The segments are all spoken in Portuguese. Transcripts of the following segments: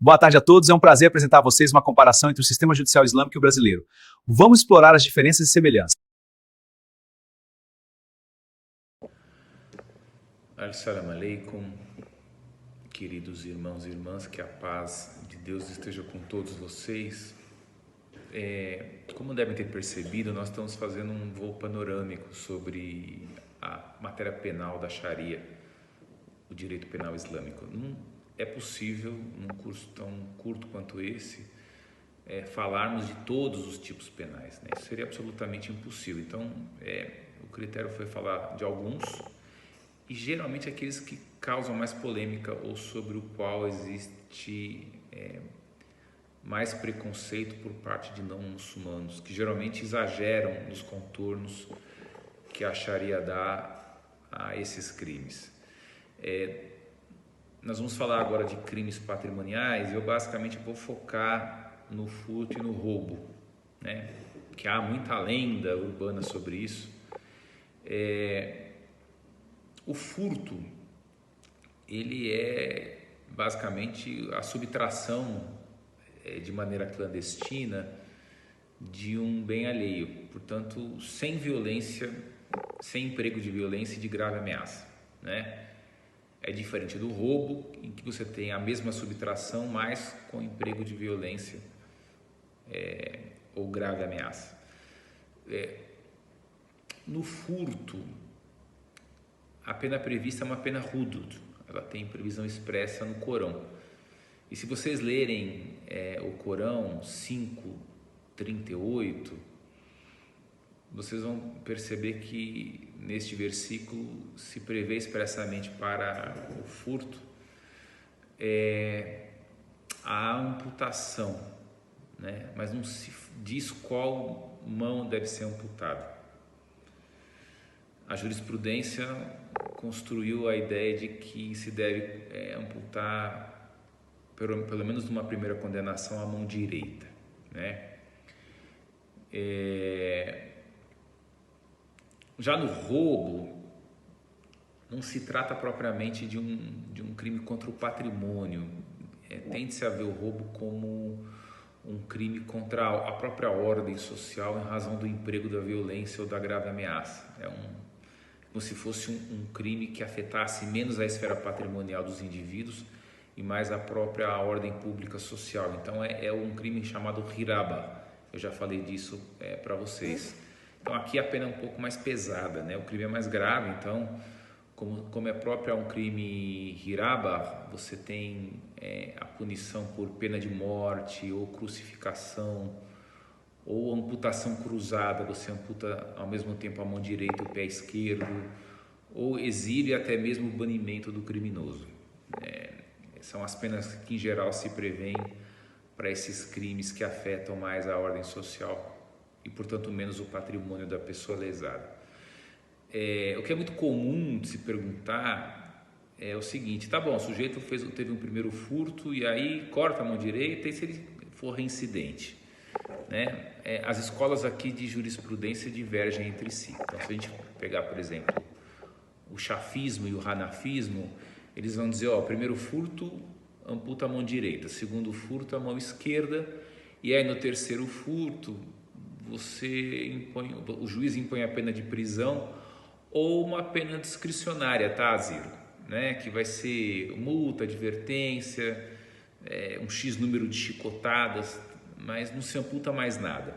Boa tarde a todos, é um prazer apresentar a vocês uma comparação entre o sistema judicial islâmico e o brasileiro. Vamos explorar as diferenças e semelhanças. Assalamu alaikum, queridos irmãos e irmãs, que a paz de Deus esteja com todos vocês. Como devem ter percebido, nós estamos fazendo um voo panorâmico sobre a matéria penal da Sharia, o direito penal islâmico. Não é possível, num curso tão curto quanto esse, falarmos de todos os tipos penais, né? Isso seria absolutamente impossível. Então, o critério foi falar de alguns, e geralmente aqueles que causam mais polêmica ou sobre o qual existe mais preconceito por parte de não muçulmanos, que geralmente exageram nos contornos que a Sharia dá a esses crimes. Nós vamos falar agora de crimes patrimoniais e eu basicamente vou focar no furto e no roubo, né? Que há muita lenda urbana sobre isso. O furto, ele é basicamente a subtração de maneira clandestina de um bem alheio, portanto, sem violência, sem emprego de violência e de grave ameaça, né? É diferente do roubo, em que você tem a mesma subtração, mas com emprego de violência ou grave ameaça. No furto, a pena prevista é uma pena hudud, ela tem previsão expressa no Corão. E se vocês lerem o Corão 5:38, vocês vão perceber que neste versículo se prevê expressamente para o furto a amputação, né? Mas não se diz qual mão deve ser amputada. A jurisprudência construiu a ideia de que se deve amputar, pelo menos numa primeira condenação, a mão direita, né? Já no roubo, não se trata propriamente de um crime contra o patrimônio. Tende-se a ver o roubo como um crime contra a própria ordem social em razão do emprego da violência ou da grave ameaça. Como se fosse um crime que afetasse menos a esfera patrimonial dos indivíduos e mais a própria ordem pública social. Então é um crime chamado hiraba. Eu já falei disso para vocês. Então aqui a pena é um pouco mais pesada, né? O crime é mais grave, então como é próprio um crime hiraba, você tem a punição por pena de morte ou crucificação ou amputação cruzada, você amputa ao mesmo tempo a mão direita e o pé esquerdo, ou exibe até mesmo o banimento do criminoso. São as penas que em geral se prevêem para esses crimes que afetam mais a ordem social e, portanto, menos o patrimônio da pessoa lesada. O que é muito comum de se perguntar é o seguinte: tá bom, o sujeito teve um primeiro furto e aí corta a mão direita, e se ele for reincidente, né? As escolas aqui de jurisprudência divergem entre si. Então, se a gente pegar, por exemplo, o chafismo e o hanafismo, eles vão dizer, primeiro furto, amputa a mão direita, segundo furto, a mão esquerda, e aí no terceiro furto, o juiz impõe a pena de prisão ou uma pena discricionária, tá, Ziro? Né? Que vai ser multa, advertência, um X número de chicotadas, mas não se amputa mais nada.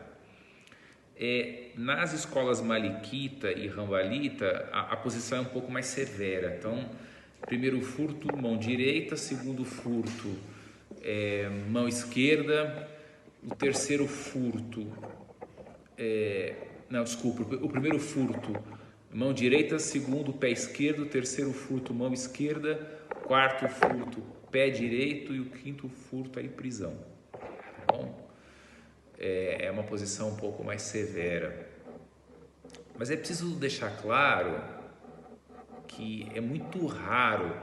Nas escolas Malikita e Hanbalita, a posição é um pouco mais severa. Então, primeiro furto, mão direita, segundo furto, mão esquerda, o terceiro furto, o primeiro furto, mão direita, segundo, pé esquerdo, terceiro furto, mão esquerda, quarto furto, pé direito e o quinto furto, aí prisão. Tá bom? É uma posição um pouco mais severa. Mas é preciso deixar claro que é muito raro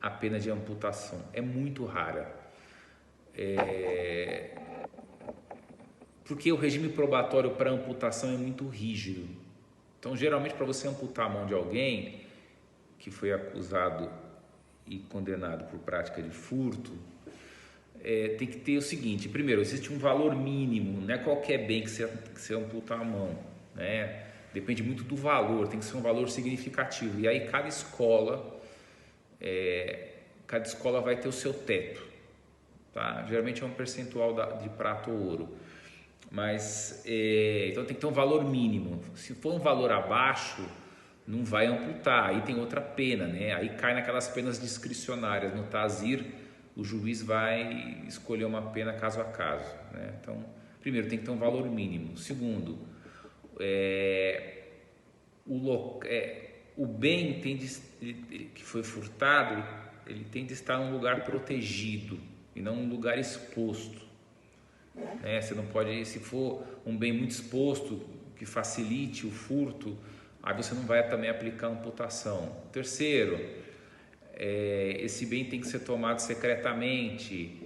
a pena de amputação, é muito rara. Porque o regime probatório para amputação é muito rígido. Então, geralmente, para você amputar a mão de alguém que foi acusado e condenado por prática de furto, tem que ter o seguinte: primeiro, existe um valor mínimo, não é qualquer bem que você amputa a mão, né? Depende muito do valor, tem que ser um valor significativo. E aí cada escola vai ter o seu teto, tá? Geralmente é um percentual de prata ou ouro, mas então tem que ter um valor mínimo. Se for um valor abaixo, não vai amputar, aí tem outra pena, né? Aí cai naquelas penas discricionárias. No TASIR, o juiz vai escolher uma pena caso a caso, né? Então, primeiro, tem que ter um valor mínimo. Segundo, o bem que foi furtado, ele tem de estar num lugar protegido e não num lugar exposto, né? Você não pode, se for um bem muito exposto que facilite o furto, aí você não vai também aplicar amputação. Terceiro, esse bem tem que ser tomado secretamente,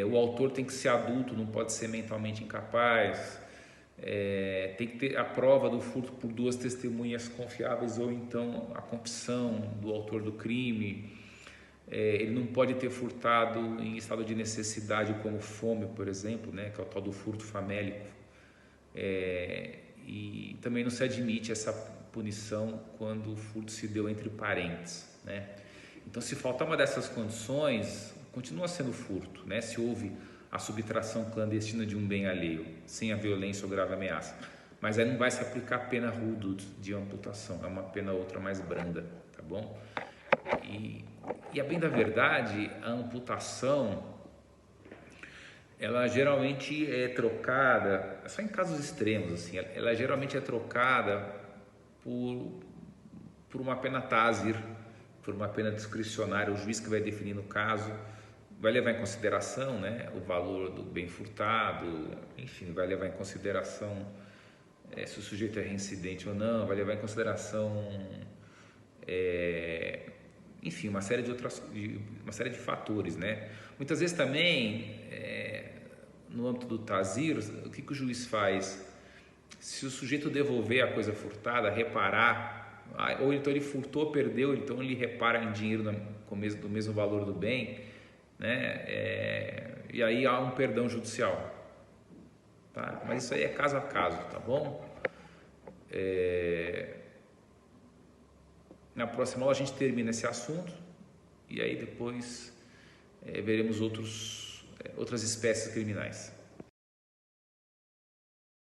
o autor tem que ser adulto, não pode ser mentalmente incapaz, tem que ter a prova do furto por 2 testemunhas confiáveis ou então a confissão do autor do crime. Ele não pode ter furtado em estado de necessidade, como fome, por exemplo, né, que é o tal do furto famélico. E também não se admite essa punição quando o furto se deu entre parentes, né? Então, se faltar uma dessas condições, continua sendo furto, né? Se houve a subtração clandestina de um bem alheio, sem a violência ou grave ameaça. Mas aí não vai se aplicar a pena hudud de amputação, é uma pena outra mais branda, tá bom? E a bem da verdade, a amputação, ela geralmente é trocada, só em casos extremos, assim, ela geralmente é trocada por uma pena TASIR, por uma pena discricionária. O juiz que vai definir no caso vai levar em consideração, né, o valor do bem furtado, enfim, vai levar em consideração se o sujeito é reincidente ou não, vai levar em consideração, enfim, uma série de fatores, né? Muitas vezes também, no âmbito do TASIR, o que o juiz faz? Se o sujeito devolver a coisa furtada, reparar, ou então ele furtou, perdeu, então ele repara em dinheiro do mesmo valor do bem, né? E aí há um perdão judicial, tá? Mas isso aí é caso a caso, tá bom? Na próxima aula a gente termina esse assunto e aí depois veremos outras espécies criminais.